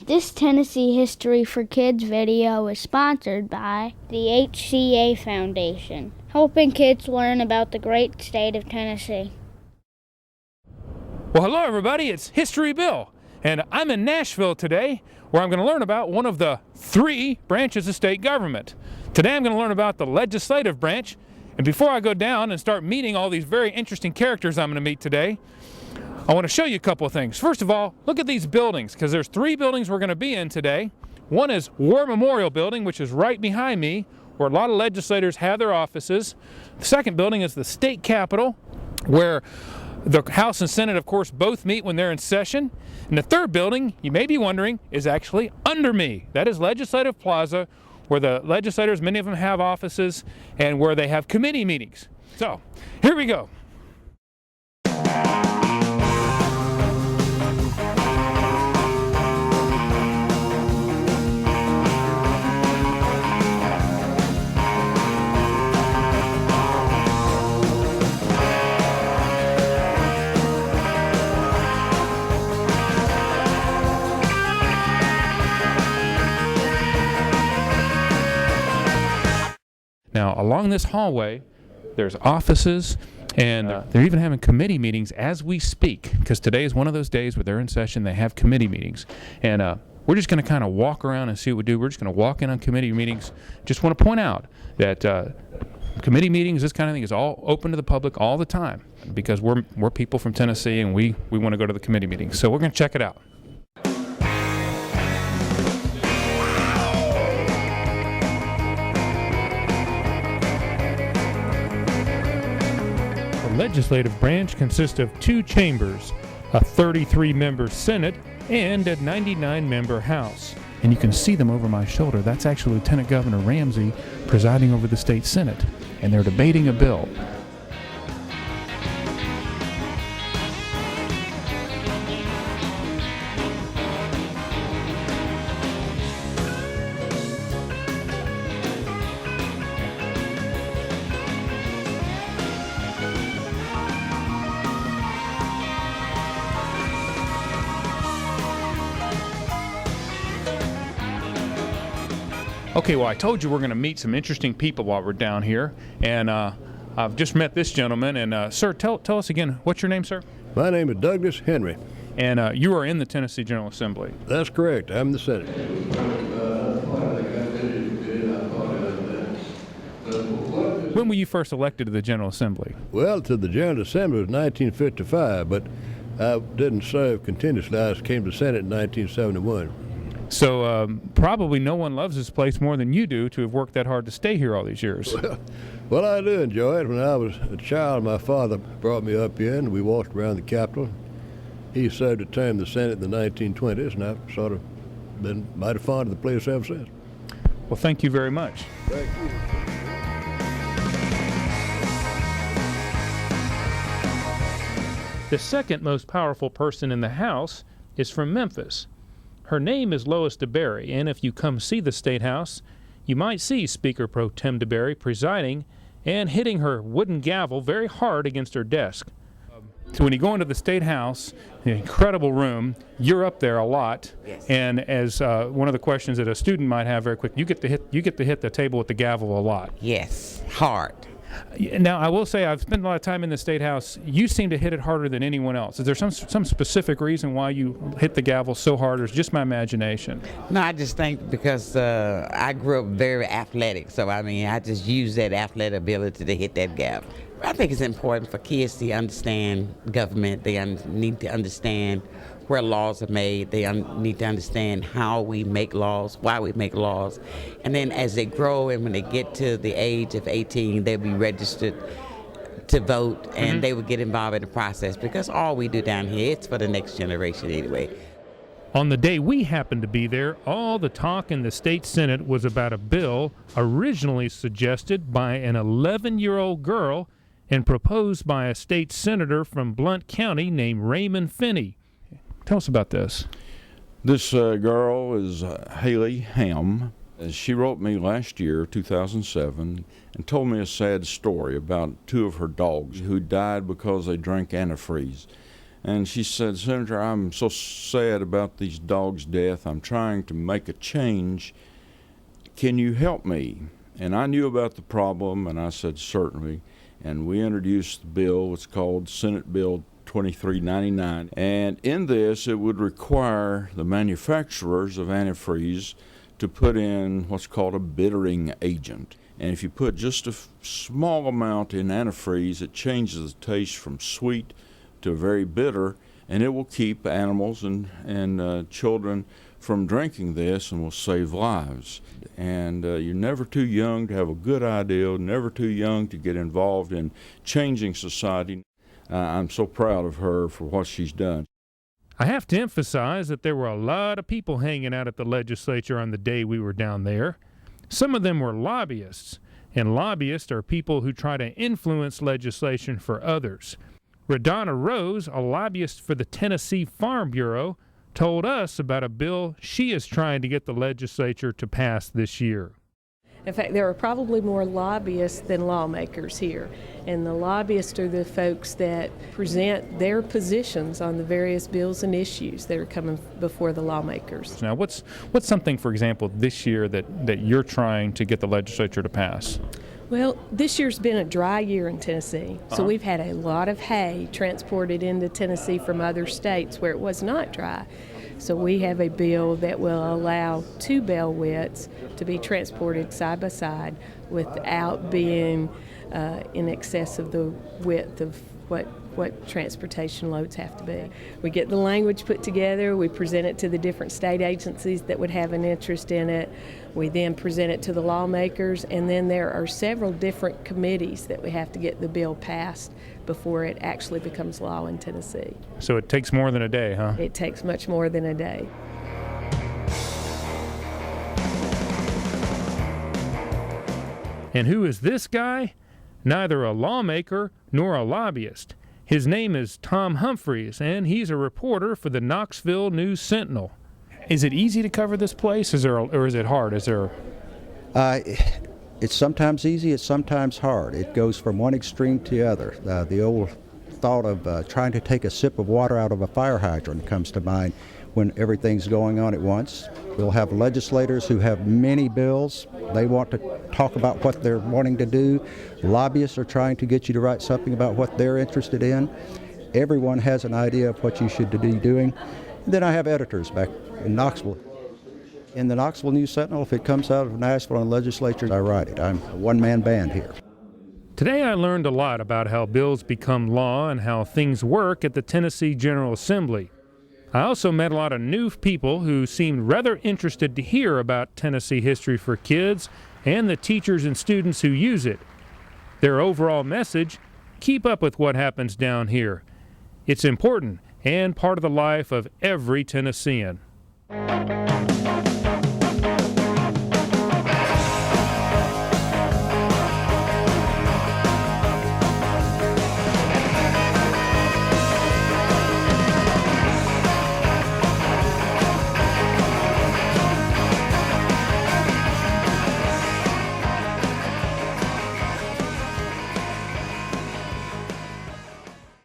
This Tennessee History for Kids video is sponsored by the HCA Foundation, helping kids learn about the great state of Tennessee. Well, hello everybody, it's History Bill, and I'm in Nashville today, where I'm going to learn about one of the 3 branches of state government. Today I'm going to learn about the legislative branch, and before I go down and start meeting all these very interesting characters I'm going to meet today, I want to show you a couple of things. First of all, look at these buildings, because there's 3 buildings we're going to be in today. One is War Memorial Building, which is right behind me, where a lot of legislators have their offices. The second building is the State Capitol, where the House and Senate, of course, both meet when they're in session. And the third building, you may be wondering, is actually under me. That is Legislative Plaza, where the legislators, many of them have offices, and where they have committee meetings. So, here we go. Now, along this hallway, there's offices, and they're even having committee meetings as we speak, because today is one of those days where they're in session, they have committee meetings. And we're just going to kind of walk around and see what we do. We're just going to walk in on committee meetings. Just want to point out that committee meetings, this kind of thing, is all open to the public all the time, because we're people from Tennessee, and we want to go to the committee meetings. So we're going to check it out. The legislative branch consists of 2 chambers, a 33-member Senate and a 99-member House. And you can see them over my shoulder. That's actually Lieutenant Governor Ramsey presiding over the state Senate, and they're debating a bill. Okay, well, I told you we're going to meet some interesting people while we're down here, and I've just met this gentleman. And sir, tell us again, what's your name, sir? My name is Douglas Henry. And you are in the Tennessee General Assembly. That's correct. I'm the Senate. When were you first elected to the General Assembly? Well, to the General Assembly was 1955, but I didn't serve continuously. I came to the Senate in 1971. So probably no one loves this place more than you do to have worked that hard to stay here all these years. Well, I do enjoy it. When I was a child, my father brought me up here, and we walked around the Capitol. He served a term in the Senate in the 1920s, and I've sort of been mighty fond of the place ever since. Well, thank you very much. Thank you. The second most powerful person in the House is from Memphis. Her name is Lois DeBerry, and if you come see the State House, you might see Speaker Pro Tem DeBerry presiding and hitting her wooden gavel very hard against her desk. So when you go into the State House, an incredible room, you're up there a lot. Yes. And as one of the questions that a student might have very quick, you get to hit the table with the gavel a lot. Yes, hard. Now, I will say I've spent a lot of time in the State House. You seem to hit it harder than anyone else. Is there some specific reason why you hit the gavel so hard, or is it just my imagination? No, I just think because I grew up very athletic, so I just use that athletic ability to hit that gavel. I think it's important for kids to understand government. They need to understand where laws are made. They need to understand how we make laws, why we make laws. And then as they grow and when they get to the age of 18, they'll be registered to vote, and they will get involved in the process, because all we do down here, it's for the next generation anyway. On the day we happened to be there, all the talk in the state Senate was about a bill originally suggested by an 11-year-old girl and proposed by a state senator from Blount County named Raymond Finney. Tell us about this. This girl is Haley Ham. She wrote me last year, 2007, and told me a sad story about 2 of her dogs who died because they drank antifreeze. And she said, "Senator, I'm so sad about these dogs' death. I'm trying to make a change. Can you help me?" And I knew about the problem, and I said, "Certainly." And we introduced the bill. It's called Senate Bill 2399. And in this, it would require the manufacturers of antifreeze to put in what's called a bittering agent. And if you put just a small amount in antifreeze, it changes the taste from sweet to very bitter, and it will keep animals and children from drinking this and will save lives. And you're never too young to have a good idea, never too young to get involved in changing society. I'm so proud of her for what she's done. I have to emphasize that there were a lot of people hanging out at the legislature on the day we were down there. Some of them were lobbyists, and lobbyists are people who try to influence legislation for others. Radonna Rose, a lobbyist for the Tennessee Farm Bureau, told us about a bill she is trying to get the legislature to pass this year. In fact, there are probably more lobbyists than lawmakers here, and the lobbyists are the folks that present their positions on the various bills and issues that are coming before the lawmakers. Now, what's something, for example, this year that you're trying to get the legislature to pass? Well, this year's been a dry year in Tennessee, so we've had a lot of hay transported into Tennessee from other states where it was not dry. So we have a bill that will allow 2 bale widths to be transported side by side without being in excess of the width of what transportation loads have to be. We get the language put together, we present it to the different state agencies that would have an interest in it, we then present it to the lawmakers, and then there are several different committees that we have to get the bill passed before it actually becomes law in Tennessee. So it takes more than a day, huh? It takes much more than a day. And who is this guy? Neither a lawmaker nor a lobbyist. His name is Tom Humphreys, and he's a reporter for the Knoxville News Sentinel. Is it easy to cover this place, or is it hard? It's sometimes easy, it's sometimes hard. It goes from one extreme to the other. The old thought of trying to take a sip of water out of a fire hydrant comes to mind when everything's going on at once. We'll have legislators who have many bills. They want to talk about what they're wanting to do. Lobbyists are trying to get you to write something about what they're interested in. Everyone has an idea of what you should be doing. And then I have editors back in Knoxville. In the Knoxville News Sentinel, if it comes out of Nashville and legislature, I write it. I'm a one-man band here. Today I learned a lot about how bills become law and how things work at the Tennessee General Assembly. I also met a lot of new people who seemed rather interested to hear about Tennessee history for kids and the teachers and students who use it. Their overall message: keep up with what happens down here. It's important and part of the life of every Tennessean.